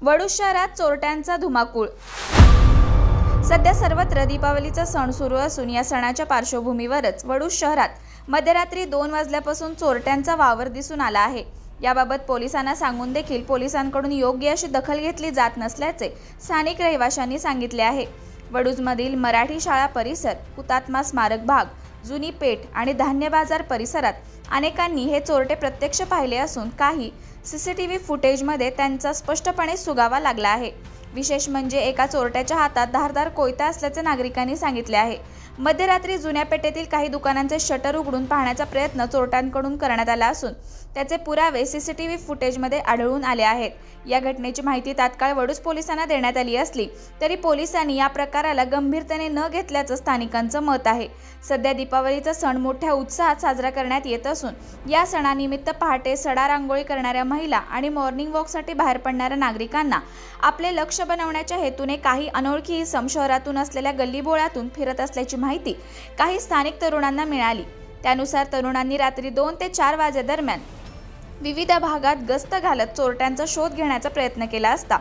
वडूज शहरात चोरट्यांचा धुमाकूळ। सध्या सर्वत्र दीपावलीचा सण सुरू असून या सणाच्या पार्श्वभूमीवरच वडूज शहरात मध्यरात्री 2 वाजल्यापासून चोरट्यांचा वावर दिसून आला आहे। याबाबत पोलिसांना सांगून देखील पोलिसांकडून योग्य अशी दखल घेतली जात नसल्याचे स्थानिक रहिवाशांनी सांगितले आहे। वडूजमधील मराठी शाळा परिसर, हुतात्मा स्मारक भाग, जुनी पेठ आणि धान्य बाजार परिसरात अनेकांनी हे चोरटे प्रत्यक्ष पाहिले असून काही सीसीटीव्ही फुटेजमध्ये त्यांचा स्पष्टपणे सुगावा लागला आहे। विशेष म्हणजे एका चोरट्याच्या हातात धारदार कोयता असल्याचे नागरिकांनी सांगितले आहे। मध्यरात्री जुन्या पेठेतील काही दुकानांचे शटर उघडून पाहण्याचा प्रयत्न चोरट्यांकडून करण्यात आला असून त्याचे पुरावे सीसीटीव्ही फुटेजमध्ये आढळून आले आहेत। या घटनेची माहिती तात्काळ वडूज पोलिसांना देण्यात आली असली तरी पोलिसांनी या प्रकाराला गंभीरतेने न घेतल्याचं स्थानिकांचं मत आहे। सध्या दीपावलीचा सण मोठ्या उत्साहात साजरा करण्यात येत असून या सणानिमित्त पहाटे सडा रांगोळी करणाऱ्या महिला आणि मॉर्निंग वॉकसाठी बाहेर पडणाऱ्या नागरिकांना आपले लक्ष बनवण्याच्या हेतूने काही अनोळखी इसम शहरातून असलेल्या गल्लीबोळातून फिरत असल्याची माहिती काही स्थानिक तरुणांना मिळाली। त्यानुसार तरुणांनी रात्री 2 ते 4 वाजेदरम्यान विविध भागात गस्त घालत चोरट्यांचा शोध घेण्याचा प्रयत्न केला असता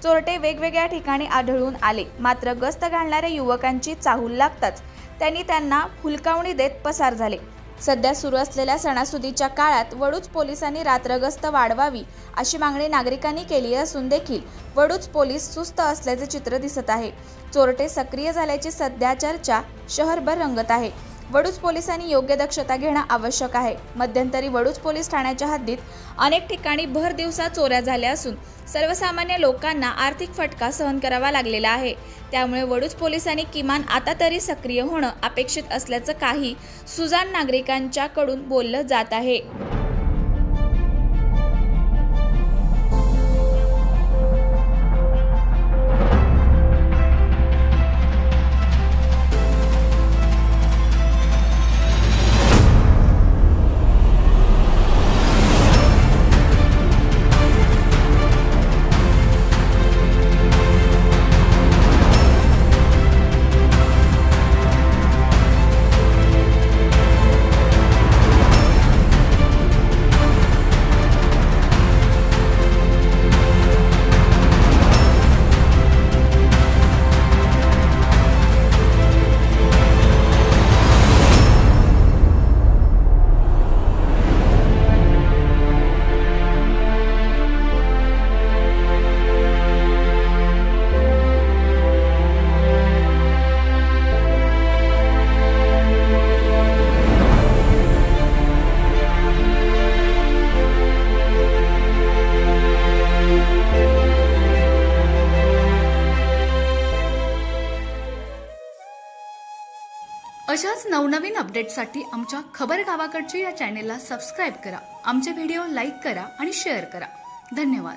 चोरटे वेगवेगळ्या ठिकाणी आढळून आले। मात्र गस्त घालणाऱ्या युवकांची चाहूल लागताच त्यांना हुलकावणी देत पसार झाले। सध्या सुरू असलेल्या सणासुदीच्या काळात वडूज पोलिसांनी रात्रगस्त वाढवावी अशी मागणी नागरिकांनी केली असून देखील वडूज पोलीस सुस्त असल्याचे चित्र दिसत आहे। चोरटे सक्रिय झाल्याची सध्या चर्चा शहरभर रंगत आहे। वडूज पोलिसांनी योग्य दक्षता घेणं आवश्यक आहे। मध्यंतरी वडूज पोलीस ठाण्याच्या हद्दीत अनेक ठिकाणी भर दिवसा चोऱ्या झाल्या असून सर्वसामान्य लोकांना आर्थिक फटका सहन करावा लागलेला आहे। त्यामुळे वडूज पोलिसांनी किमान आता तरी सक्रिय होणं अपेक्षित असल्याचं काही सुजाण नागरिकांच्याकडून बोललं जात आहे। अशाच नवनवीन अपडेट्ससाठी आमच्या खबर गावाकडची या चॅनेलला सबस्क्राईब करा, आमचे व्हिडिओ लाईक करा आणि शेअर करा। धन्यवाद।